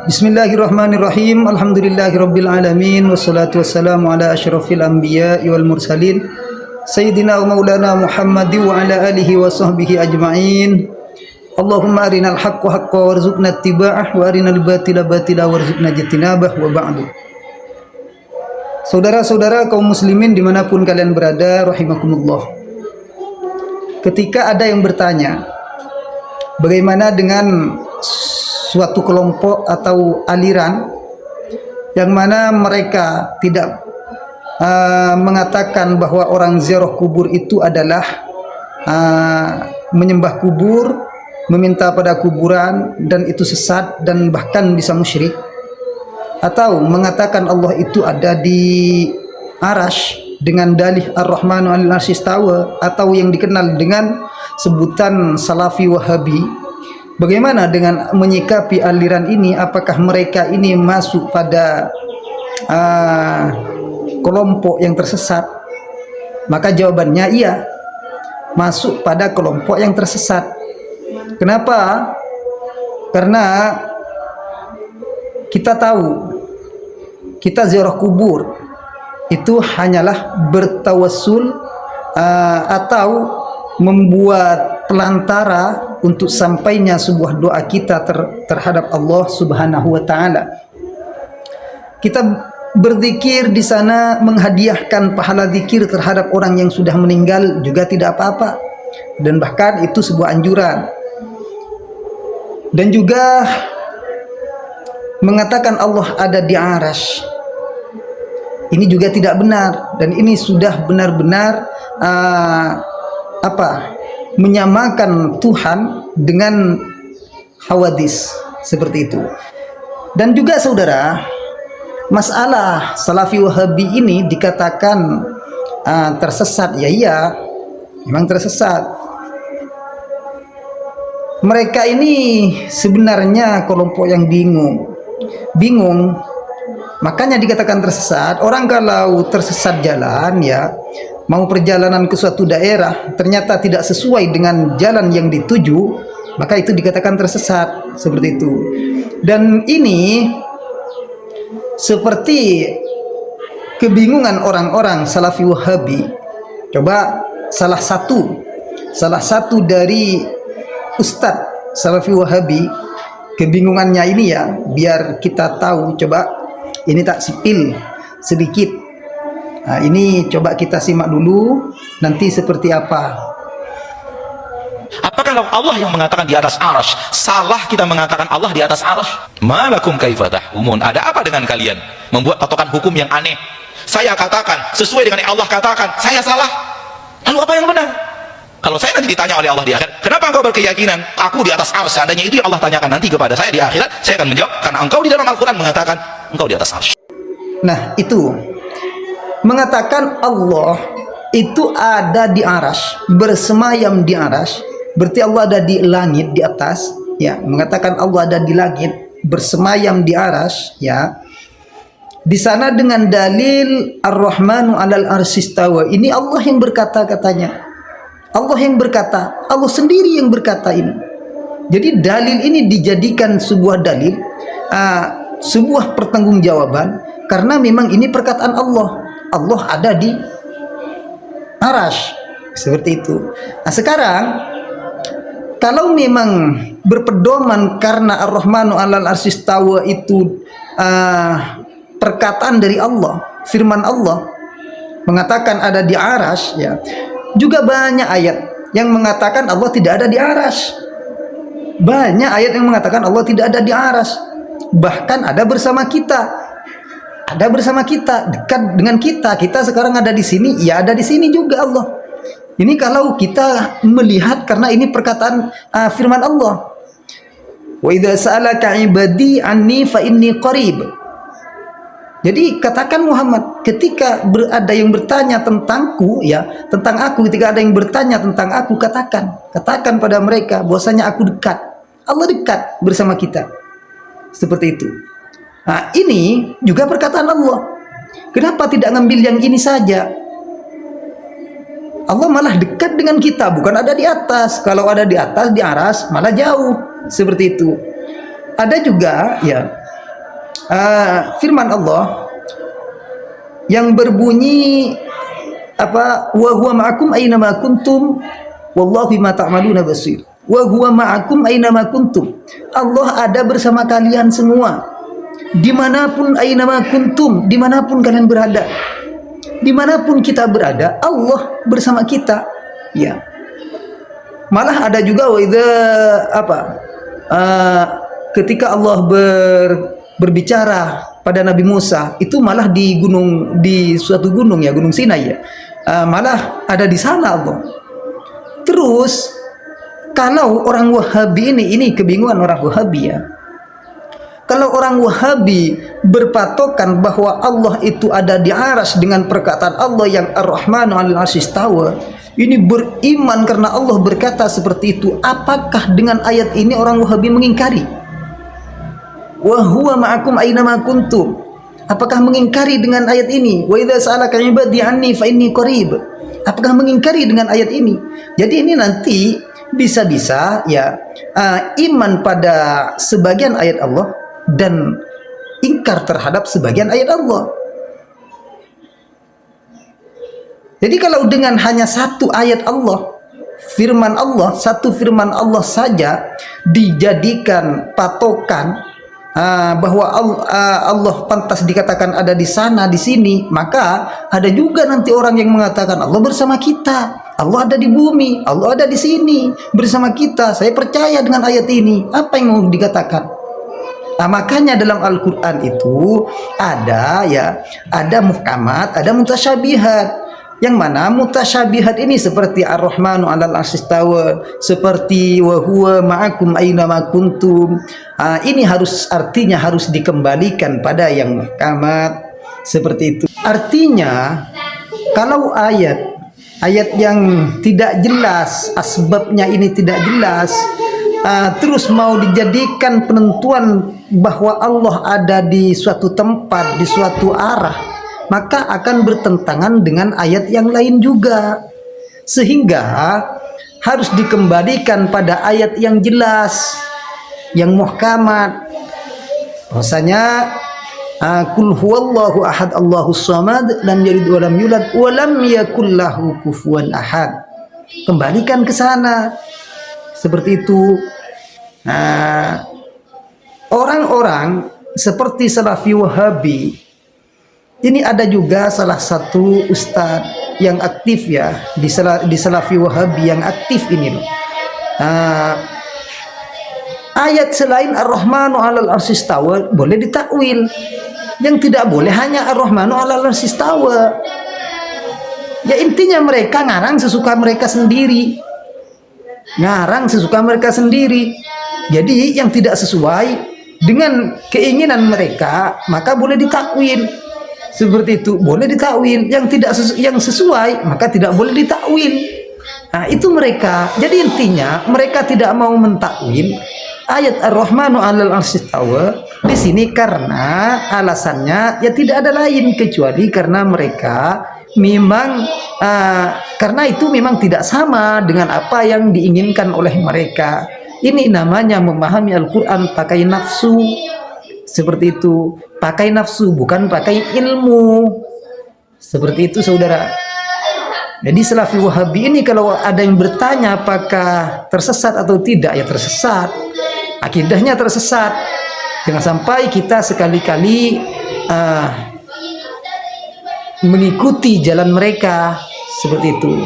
Bismillahirrahmanirrahim. Alhamdulillahirabbil alamin wassalatu wassalamu ala asyrafil anbiya'i wal mursalin sayyidina wa maulana Muhammadin wa ala alihi wa sahbihi ajma'in. Allahumma arinal haqqa haqqan warzuqna ittiba'ah wa arinal batila batila warzuqna ijtinabah wa ba'du. Saudara-saudara kaum muslimin dimanapun kalian berada, rahimakumullah. Ketika ada yang bertanya, bagaimana dengan suatu kelompok atau aliran yang mana mereka tidak mengatakan bahwa orang ziarah kubur itu adalah menyembah kubur, meminta pada kuburan, dan itu sesat dan bahkan bisa musyrik, atau mengatakan Allah itu ada di Arash dengan dalih Ar-Rahmanu 'alal 'arsy istawa, atau yang dikenal dengan sebutan Salafi Wahabi. Bagaimana dengan menyikapi aliran ini? Apakah mereka ini masuk pada kelompok yang tersesat? Maka jawabannya iya, masuk pada kelompok yang tersesat. Kenapa? Karena kita tahu, kita ziarah kubur itu hanyalah bertawassul atau membuat pelantara untuk sampainya sebuah doa kita terhadap Allah Subhanahu wa taala. Kita berzikir di sana, menghadiahkan pahala zikir terhadap orang yang sudah meninggal juga tidak apa-apa, dan bahkan itu sebuah anjuran. Dan juga mengatakan Allah ada di Arash, ini juga tidak benar, dan ini sudah benar-benar menyamakan Tuhan dengan hawadis seperti itu. Dan juga saudara, masalah Salafi Wahabi ini dikatakan tersesat, ya iya, memang tersesat. Mereka ini sebenarnya kelompok yang bingung, makanya dikatakan tersesat. Orang kalau tersesat jalan, ya, mau perjalanan ke suatu daerah ternyata tidak sesuai dengan jalan yang dituju, maka itu dikatakan tersesat, seperti itu. Dan ini seperti kebingungan orang-orang Salafi Wahabi. Coba salah satu dari Ustadz Salafi Wahabi, kebingungannya ini ya, biar kita tahu. Coba ini tak sipil sedikit. Nah, ini coba kita simak dulu, nanti seperti apa. Apakah Allah yang mengatakan di atas arash? Salah kita mengatakan Allah di atas arash. Malakum kaifa tahkumun? Ada apa dengan kalian membuat patokan hukum yang aneh? Saya katakan sesuai dengan yang Allah katakan, saya salah. Lalu apa yang benar? Kalau saya nanti ditanya oleh Allah di akhirat, kenapa engkau berkeyakinan aku di atas arash? Seandainya itu yang Allah tanyakan nanti kepada saya di akhirat, saya akan menjawab, karena engkau di dalam Al-Quran mengatakan engkau di atas arash. Nah, itu mengatakan Allah itu ada di Arash, bersemayam di Arash, berarti Allah ada di langit, di atas, ya. Mengatakan Allah ada di langit, bersemayam di Arash, ya. Di sana dengan dalil Ar-Rahmanu 'alal 'arsy istawa. Ini Allah yang berkata, katanya. Allah yang berkata, Allah sendiri yang berkata ini. Jadi dalil ini dijadikan sebuah dalil, sebuah pertanggungjawaban, karena memang ini perkataan Allah. Allah ada di Arash, seperti itu. Nah, sekarang kalau memang berpedoman karena Ar-Rahmanu 'alal 'arsy istawa itu perkataan dari Allah, firman Allah mengatakan ada di Arash, ya. Juga banyak ayat yang mengatakan Allah tidak ada di Arash. Banyak ayat yang mengatakan Allah tidak ada di Arash. Bahkan ada bersama kita. Ada bersama kita, dekat dengan kita. Kita sekarang ada di sini, ya ada di sini juga Allah. Ini kalau kita melihat, karena ini perkataan firman Allah. Wa idza sa'alaka 'ibadi anni fa inni qarib. Jadi katakan Muhammad, ketika ada yang bertanya tentangku, ya, tentang aku, ketika ada yang bertanya tentang aku, katakan pada mereka bahwasanya aku dekat. Allah dekat bersama kita. Seperti itu. Nah, ini juga perkataan Allah. Kenapa tidak ngambil yang ini saja? Allah malah dekat dengan kita, bukan ada di atas. Kalau ada di atas, di Arash, malah jauh. Seperti itu. Ada juga, ya, firman Allah yang berbunyi apa, wa huwa ma'akum aina ma kuntum wallahu bima ta'maluna basir. Wa huwa ma'akum aina ma kuntum. Allah ada bersama kalian semua dimanapun, aina ma kuntum, dimanapun kalian berada. Dimanapun kita berada, Allah bersama kita. Ya. Malah ada juga ketika Allah berbicara pada Nabi Musa, itu malah di suatu gunung ya, Gunung Sinai ya. Malah ada di sana Allah. Terus kalau orang Wahabi ini kebingungan orang Wahabi ya. Kalau orang Wahabi berpatokan bahwa Allah itu ada di arsy dengan perkataan Allah yang Ar-Rahmanu 'alal 'arsy istawa, ini beriman karena Allah berkata seperti itu. Apakah dengan ayat ini orang Wahabi mengingkari? Wa huwa ma'akum aina ma kuntum. Apakah mengingkari dengan ayat ini? Wa idza sa'alaka 'ibadi 'anni fa inni qarib. Apakah mengingkari dengan ayat ini? Jadi ini nanti bisa-bisa ya iman pada sebagian ayat Allah dan ingkar terhadap sebagian ayat Allah. Jadi kalau dengan hanya satu ayat Allah, satu firman Allah saja dijadikan patokan bahwa Allah pantas dikatakan ada di sana, di sini, maka ada juga nanti orang yang mengatakan Allah bersama kita, Allah ada di bumi, Allah ada di sini bersama kita. Saya percaya dengan ayat ini. Apa yang mau dikatakan? Nah, makanya dalam Al-Quran itu ada muhkamat, ada mutasyabihat. Yang mana mutasyabihat ini seperti Ar-Rahmanu 'alal 'arsy istawa, seperti wa huwa ma'akum aina ma kuntum. Ini artinya harus dikembalikan pada yang muhkamat seperti itu. Artinya kalau ayat yang tidak jelas, asbabnya ini tidak jelas, terus mau dijadikan penentuan bahwa Allah ada di suatu tempat, di suatu arah, maka akan bertentangan dengan ayat yang lain juga. Sehingga harus dikembalikan pada ayat yang jelas, yang muhkamat. Bahwasanya qul huwallahu ahad Allahus samad lam yalid wa lam yulad wa lam yakul lahu kufuwan ahad. Kembalikan ke sana. Seperti itu. Nah, orang-orang seperti Salafi Wahabi ini ada juga salah satu ustadz yang aktif ya di Salafi Wahabi yang aktif ini loh. Ayat selain Ar-Rahmanu 'alal 'arsy istawa boleh ditakwil. Yang tidak boleh hanya Ar-Rahmanu 'alal 'arsy istawa. Ya intinya mereka ngarang sesuka mereka sendiri. Jadi yang tidak sesuai dengan keinginan mereka maka boleh ditakwil. Seperti itu, boleh ditakwil. Yang sesuai maka tidak boleh ditakwil. Nah, itu mereka. Jadi intinya mereka tidak mau mentakwil ayat Ar-Rahmanu 'alal 'arsy istawa di sini karena alasannya ya tidak ada lain kecuali karena mereka memang karena itu memang tidak sama dengan apa yang diinginkan oleh mereka. Ini namanya memahami Al-Quran pakai nafsu. Seperti itu, pakai nafsu bukan pakai ilmu. Seperti itu saudara. Jadi Salafi Wahabi ini kalau ada yang bertanya apakah tersesat atau tidak, ya tersesat. Akidahnya tersesat. Jangan sampai kita sekali-kali mengikuti jalan mereka seperti itu.